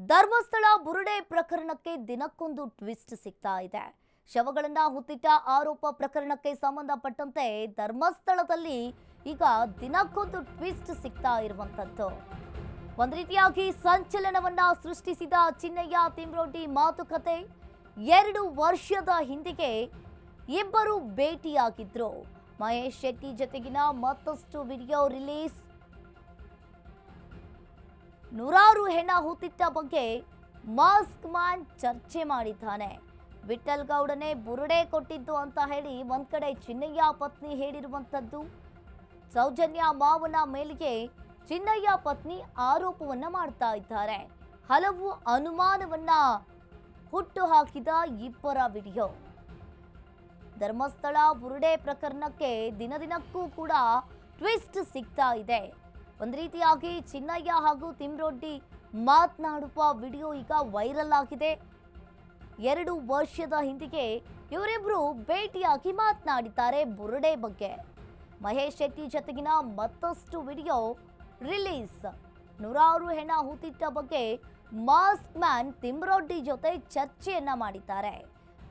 ಧರ್ಮಸ್ಥಳ ಬುರುಡೆ ಪ್ರಕರಣಕ್ಕೆ ದಿನಕ್ಕೊಂದು ಟ್ವಿಸ್ಟ್ ಸಿಗ್ತಾ ಇದೆ. ಶವಗಳನ್ನ ಹುತ್ತಿಟ್ಟ ಆರೋಪ ಪ್ರಕರಣಕ್ಕೆ ಸಂಬಂಧಪಟ್ಟಂತೆ ಧರ್ಮಸ್ಥಳದಲ್ಲಿ ಈಗ ದಿನಕ್ಕೊಂದು ಟ್ವಿಸ್ಟ್ ಸಿಗ್ತಾ ಇರುವಂತದ್ದು. ಒಂದು ರೀತಿಯಾಗಿ ಸಂಚಲನವನ್ನ ಸೃಷ್ಟಿಸಿದ ಚಿನ್ನಯ್ಯ ತಿಮ್ರೋಡಿ ಮಾತುಕತೆ 2 ವರ್ಷದ ಹಿಂದಿಗೆ ಇಬ್ಬರು ಭೇಟಿಯಾಗಿದ್ರು. ಮಹೇಶ್ ಶೆಟ್ಟಿ ಜೊತೆಗಿನ ಮತ್ತಷ್ಟು ವಿಡಿಯೋ ರಿಲೀಸ್. ನೂರಾರು ಹೆಣ ಹೂತಿಟ್ಟ ಬಗ್ಗೆ ಮಾಸ್ಕ್ ಮ್ಯಾನ್ ಚರ್ಚೆ ಮಾಡಿದ್ದಾನೆ. ವಿಠಲ್ ಗೌಡನೇ ಬುರುಡೆ ಕೊಟ್ಟಿದ್ದು ಅಂತ ಹೇಳಿ ಒಂದ್ ಕಡೆ ಚಿನ್ನಯ್ಯ ಪತ್ನಿ ಹೇಳಿರುವಂತದ್ದು. ಸೌಜನ್ಯ ಮಾವನ ಮೇಲಿಗೆ ಚಿನ್ನಯ್ಯ ಪತ್ನಿ ಆರೋಪವನ್ನ ಮಾಡ್ತಾ ಇದ್ದಾರೆ. ಹಲವು ಅನುಮಾನವನ್ನ ಹುಟ್ಟು ಹಾಕಿದ ಇಬ್ಬರ ವಿಡಿಯೋ. ಧರ್ಮಸ್ಥಳ ಬುರುಡೆ ಪ್ರಕರಣಕ್ಕೆ ದಿನದಿನಕ್ಕೂ ಕೂಡ ಟ್ವಿಸ್ಟ್ ಸಿಗ್ತಾ ಇದೆ. ಒಂದು ರೀತಿಯಾಗಿ ಚಿನ್ನಯ್ಯ ಹಾಗೂ ತಿಮ್ರೋಡಿ ಮಾತನಾಡುವ ವಿಡಿಯೋ ಈಗ ವೈರಲ್ ಆಗಿದೆ. 2 ವರ್ಷದ ಹಿಂದಿಗೆ ಇವರಿಬ್ರು ಭೇಟಿಯಾಗಿ ಮಾತನಾಡಿದ್ದಾರೆ ಬುರುಡೆ ಬಗ್ಗೆ. ಮಹೇಶ್ ಶೆಟ್ಟಿ ಜೊತೆಗಿನ ಮತ್ತಷ್ಟು ವಿಡಿಯೋ ರಿಲೀಸ್. ನೂರಾರು ಹೆಣ ಹೂತಿಟ್ಟ ಬಗ್ಗೆ ಮಾಸ್ಕ್ ಮ್ಯಾನ್ ತಿಮ್ರೋಡಿ ಜೊತೆ ಚರ್ಚೆಯನ್ನ ಮಾಡಿದ್ದಾರೆ.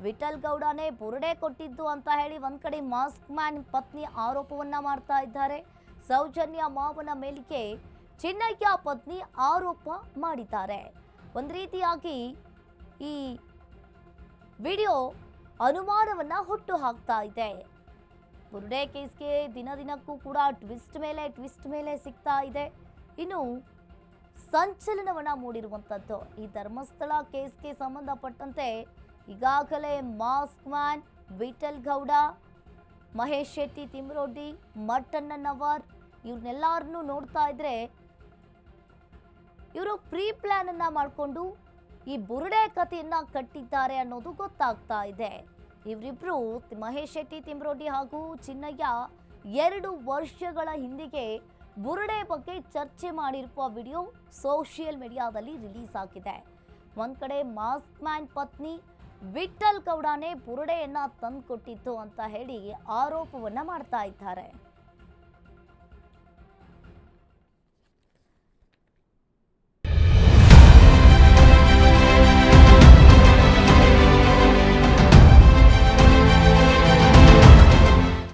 ವಿಠಲ್ ಗೌಡನೇ ಬುರುಡೆ ಕೊಟ್ಟಿದ್ದು ಅಂತ ಹೇಳಿ ಒಂದ್ ಕಡೆ ಮಾಸ್ಕ್ ಮ್ಯಾನ್ ಪತ್ನಿ ಆರೋಪವನ್ನ ಮಾಡ್ತಾ ಇದ್ದಾರೆ. ಸೌಜನ್ಯ ಮಾವನ ಮೇಲಿಗೆ ಚಿನ್ನಯ್ಯ ಪತ್ನಿ ಆರೋಪ ಮಾಡಿದ್ದಾರೆ. ಒಂದು ರೀತಿಯಾಗಿ ಈ ವಿಡಿಯೋ ಅನುಮಾನವನ್ನ ಹುಟ್ಟು ಹಾಕ್ತಾ ಇದೆ. ಬುರುಡೆ ಕೇಸ್ಗೆ ದಿನದಿನಕ್ಕೂ ಕೂಡ ಟ್ವಿಸ್ಟ್ ಮೇಲೆ ಸಿಗ್ತಾ ಇದೆ. ಇನ್ನು ಸಂಚಲನವನ್ನ ಮೂಡಿರುವಂತದ್ದು ಈ ಧರ್ಮಸ್ಥಳ ಕೇಸ್ಗೆ ಸಂಬಂಧಪಟ್ಟಂತೆ ಈಗಾಗಲೇ ಮಾಸ್ಕ್ ಮ್ಯಾನ್, ವಿಠಲ್ ಗೌಡ, ಮಹೇಶ್ ಶೆಟ್ಟಿ ತಿಮ್ರೋಡಿ, ಮಟ್ಟಣ್ಣನವರ್ ಇವ್ರನ್ನೆಲ್ಲರನ್ನೂ ನೋಡ್ತಾ ಇದ್ರೆ ಇವರು ಪ್ರೀ ಪ್ಲಾನ್ ಅನ್ನ ಮಾಡಿಕೊಂಡು ಈ ಬುರುಡೆ ಕಥೆಯನ್ನ ಕಟ್ಟಿದ್ದಾರೆ ಅನ್ನೋದು ಗೊತ್ತಾಗ್ತಾ ಇದೆ. ಇವರಿಬ್ರು ಮಹೇಶ್ ಶೆಟ್ಟಿ ತಿಮ್ರೋಡಿ ಹಾಗೂ ಚಿನ್ನಯ್ಯ 2 ವರ್ಷಗಳ ಹಿಂದಿಗೆ ಬುರುಡೆ ಬಗ್ಗೆ ಚರ್ಚೆ ಮಾಡಿರುವ ವಿಡಿಯೋ ಸೋಷಿಯಲ್ ಮೀಡಿಯಾದಲ್ಲಿ ರಿಲೀಸ್ ಆಗಿದೆ. ಒಂದ್ ಕಡೆ ಮಾಸ್ಕ್ ಮ್ಯಾನ್ ಪತ್ನಿ ವಿಠಲ್ ಗೌಡನೇ ಬುರುಡೆಯನ್ನ ತಂದುಕೊಟ್ಟಿತ್ತು ಅಂತ ಹೇಳಿ ಆರೋಪವನ್ನ ಮಾಡ್ತಾ ಇದ್ದಾರೆ.